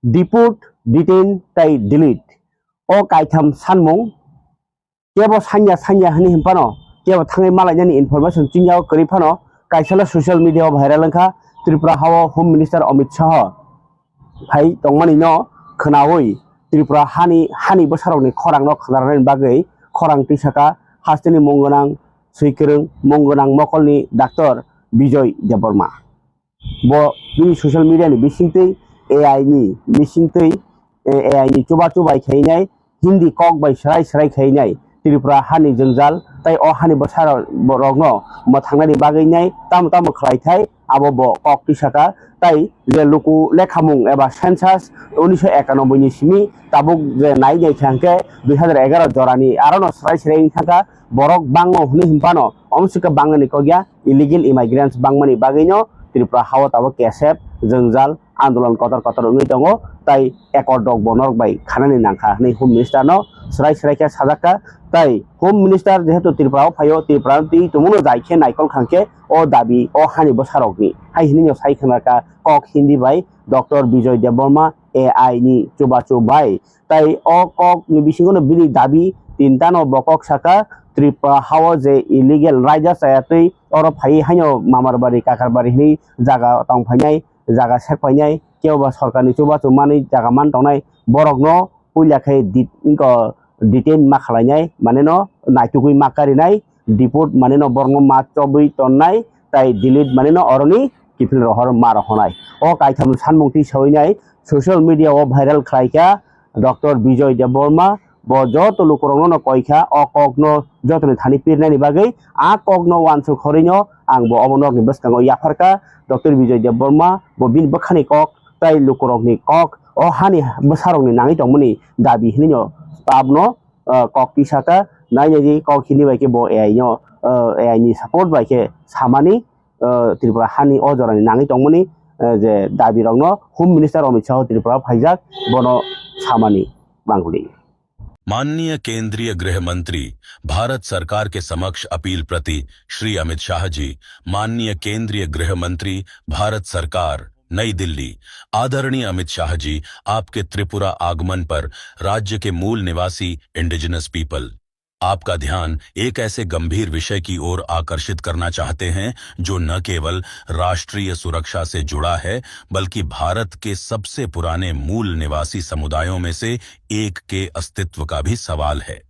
डिपुट डिटेन ताई डिलीट ओ कायथाम सानमुं केबो सान्या सान्या हनी हिंपानो केबो थांनाय मालायनि इनफरमेशन चिंयाव करिफानो कायसाला सोशल मीडिया भाइरल अंखा त्रिपुरा हाव होम मिनिस्टर अमित शाह फाइ तंगमानि न खोनावै त्रिपुरा हानि बोसारावनि खरांनो खोनारनायनि बागै खरां टिसाका हास्टेलनि मंगोनां सैखोरों मंगोनां मकलनि doctor Bijoy Debbarma bo bini social media ni bisingtei AI ni bisingtei AI ni chuba chubai khainai hindi kok bai sarai khainai Tripura hani jongjal tai o hani bosara rogno mo thangnani bagai nai tam khlaithai abo bo kok tisaka tai je luku lekhamung eba census 1991 ni simi tabuk je nai nai thangke 2011 jorani arono sarai thaka borok bangmo huni himpano omsika bangani kogya illegal immigrants bangmani bagai no Tripura hawa tabo kesep jongjal आंदोलन Qatar उंगै दङ ताई एकor dog bonok bai khanani nangkha nei home minister no sarai ke sajaka tai home minister jehetu Tripura phayo Tripura ti tumuno jaikhe naikol khangke o dabi o hani bosarokni hai hini sai khanaka kok hindi bai Dr. Bijoy Deborma AI ni chuba bai tai o kok ni bisingono bini dabi tinta no bokok saka Tripura hawa je illegal raja sayatui oro phai haino mamarbari kakarbari ni jaga tongphainai jaga sekpainai keoba sarkarni chuba mani jaga man tongnai borokno puilakhai inko detain ma khlainai mane no naitugui makarinai deport mane no borno ma chobui tonnai tai delete mane no oroni kifil rohor ma rohonai o kaitham sanmungti saoinai social media o viral khlaika Dr. Bijoy Deborma bo joto lukorongno no koikha o kokno jotoni thani pirnani bagai a kokno wansu khorino angbo obonok ni boskango yafarka Dr. Bijoy Deborma bo bin bakhani kok tai lukorokni kok o hani bosarokni nangi tongmani dabi hinino tabno kok tisaka naiji kok hini baike bo AI no AI ni support baike samani Tripura hani o jorani nangi tongmani je dabi rokno home minister Amit Shah Tripura phaijak bono samani banguli माननीय केंद्रीय गृह मंत्री भारत सरकार के समक्ष appeal प्रति श्री अमित शाह जी। माननीय केंद्रीय गृह मंत्री भारत सरकार नई दिल्ली। आदरणीय अमित शाह जी, आपके त्रिपुरा आगमन पर राज्य के मूल निवासी इंडिजिनस पीपल आपका ध्यान एक ऐसे गंभीर विषय की ओर आकर्षित करना चाहते हैं जो न केवल राष्ट्रीय सुरक्षा से जुड़ा है बल्कि भारत के सबसे पुराने मूल निवासी समुदायों में से एक के अस्तित्व का भी सवाल है।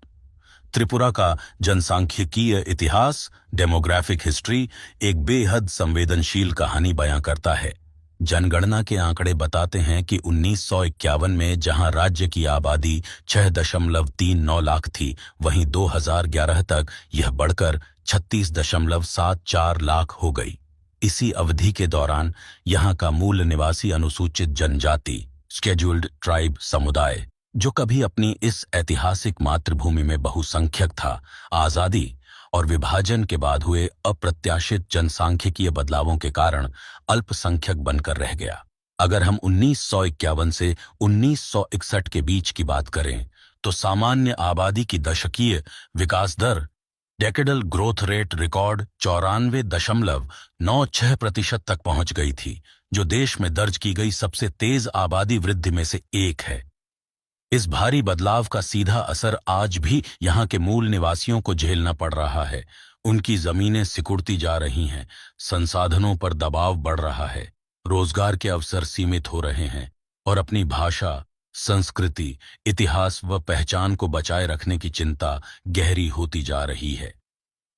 त्रिपुरा का जनसांख्यिकीय इतिहास, डेमोग्राफिक हिस्ट्री एक बेहद संवेदनशील कहानी बयां करता है। जनगणना के आंकड़े बताते हैं कि 1951 में जहां राज्य की आबादी 6.39 लाख थी, वहीं 2011 तक यह बढ़कर 36.74 लाख हो गई। इसी अवधि के दौरान यहां का मूल निवासी अनुसूचित जनजाति शेड्यूल्ड ट्राइब समुदाय, जो कभी अपनी इस ऐतिहासिक मातृभूमि में बहुसंख्यक था, आजादी और विभाजन के बाद हुए अप्रत्याशित जनसांख्यिकीय बदलावों के कारण अल्पसंख्यक बनकर रह गया। अगर हम 1951 से 1961 के बीच की बात करें तो सामान्य आबादी की दशकीय विकास दर डेकेडल ग्रोथ रेट रिकॉर्ड 94.96% तक पहुंच गई थी, जो देश में दर्ज की गई सबसे तेज आबादी वृद्धि में से एक है। इस भारी बदलाव का सीधा असर आज भी यहाँ के मूल निवासियों को झेलना पड़ रहा है। उनकी जमीनें सिकुड़ती जा रही हैं, संसाधनों पर दबाव बढ़ रहा है, रोजगार के अवसर सीमित हो रहे हैं और अपनी भाषा, संस्कृति, इतिहास व पहचान को बचाए रखने की चिंता गहरी होती जा रही है।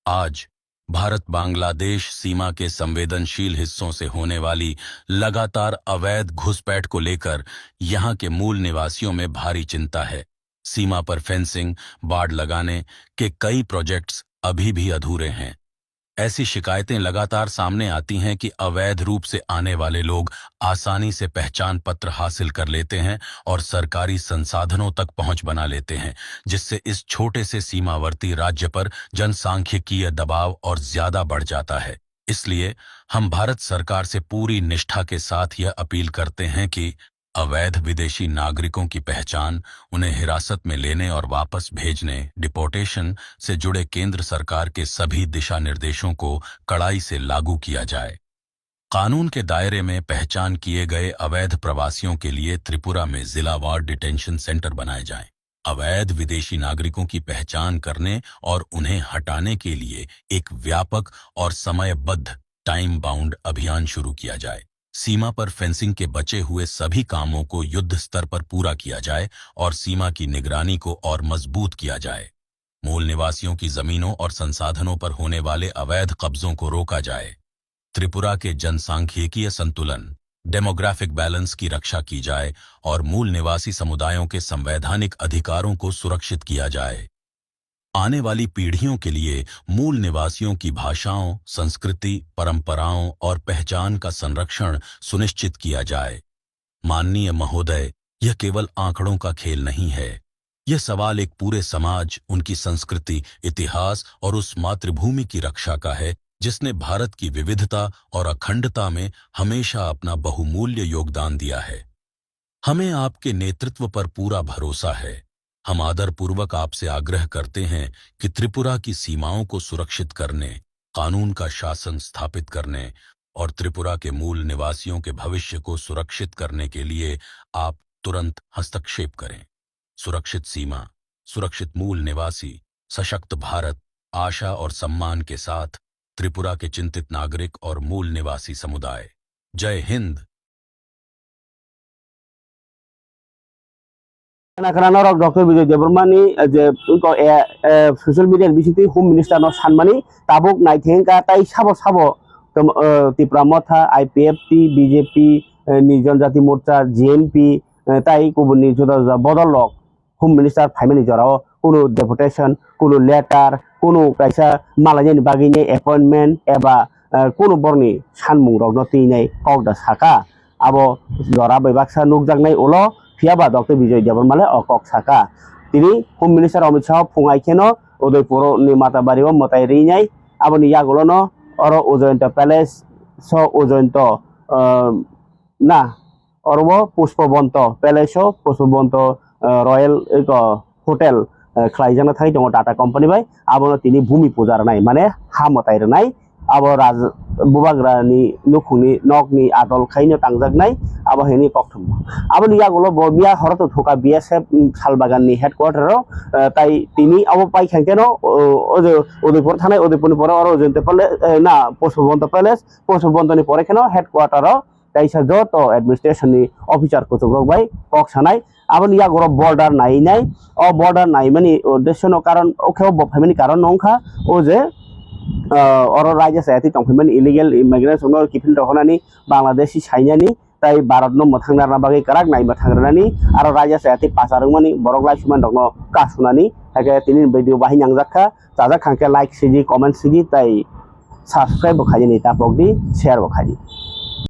आज भारत बांग्लादेश सीमा के संवेदनशील हिस्सों से होने वाली लगातार अवैध घुसपैठ को लेकर यहां के मूल निवासियों में भारी चिंता है। सीमा पर फेंसिंग, बाड़ लगाने के कई प्रोजेक्ट्स अभी भी अधूरे हैं। ऐसी शिकायतें लगातार सामने आती हैं कि अवैध रूप से आने वाले लोग आसानी से पहचान पत्र हासिल कर लेते हैं और सरकारी संसाधनों तक पहुंच बना लेते हैं, जिससे इस छोटे से सीमावर्ती राज्य पर जनसांख्यिकीय दबाव और ज्यादा बढ़ जाता है। इसलिए हम भारत सरकार से पूरी निष्ठा के साथ यह अपील करते हैं कि अवैध विदेशी नागरिकों की पहचान, उन्हें हिरासत में लेने और वापस भेजने, डिपोर्टेशन से जुड़े केंद्र सरकार के सभी दिशा निर्देशों को कड़ाई से लागू किया जाए। कानून के दायरे में पहचान किए गए अवैध प्रवासियों के लिए त्रिपुरा में जिलावार डिटेंशन सेंटर बनाए जाएं। अवैध विदेशी नागरिकों की पहचान करने और उन्हें हटाने के लिए एक व्यापक और समयबद्ध टाइम बाउंड अभियान शुरू किया जाए। सीमा पर फेंसिंग के बचे हुए सभी कामों को युद्ध स्तर पर पूरा किया जाए और सीमा की निगरानी को और मजबूत किया जाए। मूल निवासियों की जमीनों और संसाधनों पर होने वाले अवैध कब्जों को रोका जाए। त्रिपुरा के जनसांख्यिकीय संतुलन डेमोग्राफिक बैलेंस की रक्षा की जाए और मूल निवासी समुदायों के संवैधानिक अधिकारों को सुरक्षित किया जाए। आने वाली पीढ़ियों के लिए मूल निवासियों की भाषाओं, संस्कृति, परंपराओं और पहचान का संरक्षण सुनिश्चित किया जाए। माननीय महोदय, यह केवल आंकड़ों का खेल नहीं है। यह सवाल एक पूरे समाज, उनकी संस्कृति, इतिहास और उस मातृभूमि की रक्षा का है जिसने भारत की विविधता और अखंडता में हमेशा अपना बहुमूल्य योगदान दिया है। हमें आपके नेतृत्व पर पूरा भरोसा है। हम आदरपूर्वक आपसे आग्रह करते हैं कि त्रिपुरा की सीमाओं को सुरक्षित करने, कानून का शासन स्थापित करने और त्रिपुरा के मूल निवासियों के भविष्य को सुरक्षित करने के लिए आप तुरंत हस्तक्षेप करें। सुरक्षित सीमा, सुरक्षित मूल निवासी, सशक्त भारत, आशा और सम्मान के साथ त्रिपुरा के चिंतित नागरिक और मूल निवासी समुदाय। जय Hind. Karena Dr. Vijay Devarmani je ko social media bisiti home minister no sanmani tabuk naitheng ka tai sabo Tripura Motha IPFT BJP ni Janjati Morcha GNP tai kubuni joda bodolok home minister family jorao kono deputation kono letter kono kaisa malajani bagini appointment eba kono borni sanmung rok no tinai kok da saka abo jora bebaksa nukjaknai ulo Fiaba Dr. Vijay Devarmani okok saka. Tini Home Minister Amit Shah fungai keno Udaipur ni Matabari o motai rinai aboni yagulono oro Ujointo Palace so Ujointo na orbo Pushpabonto Palace o Pushpabonto Royal Hotel khlaijana thai dong Tata Company bai abono tini bhumi pujar nai mane ha motai nai abo raj bubagrani nukhungni nokni adol khaino tangjaknai abo heni kokthum aboni yagulo biya horoto thoka BSF salbaganni headquarter tai tini abo pai khankeno Udaipur thanai Udaipurni pore oro Ujointo Palace na Pushpabonto ni pore keno headquarter tai sa joto administration ni officer kuchugrok bai kok sanai aboni yagulo border nai o border nai mani uddesho no karon okheo bo family karon nongkha o je oro raja sayati tongphiman illegal immigrants no kifil rohonani Bangladeshi sainani tai Bharat no mothangna bagi karak nai mathangrani aro raja sayati pasarungmani boroglai suman rokno kasunani hake tini video bahi nangjakha jajak khangke like siji comment siji tai subscribe bo khaji ni tapok di share bo khaji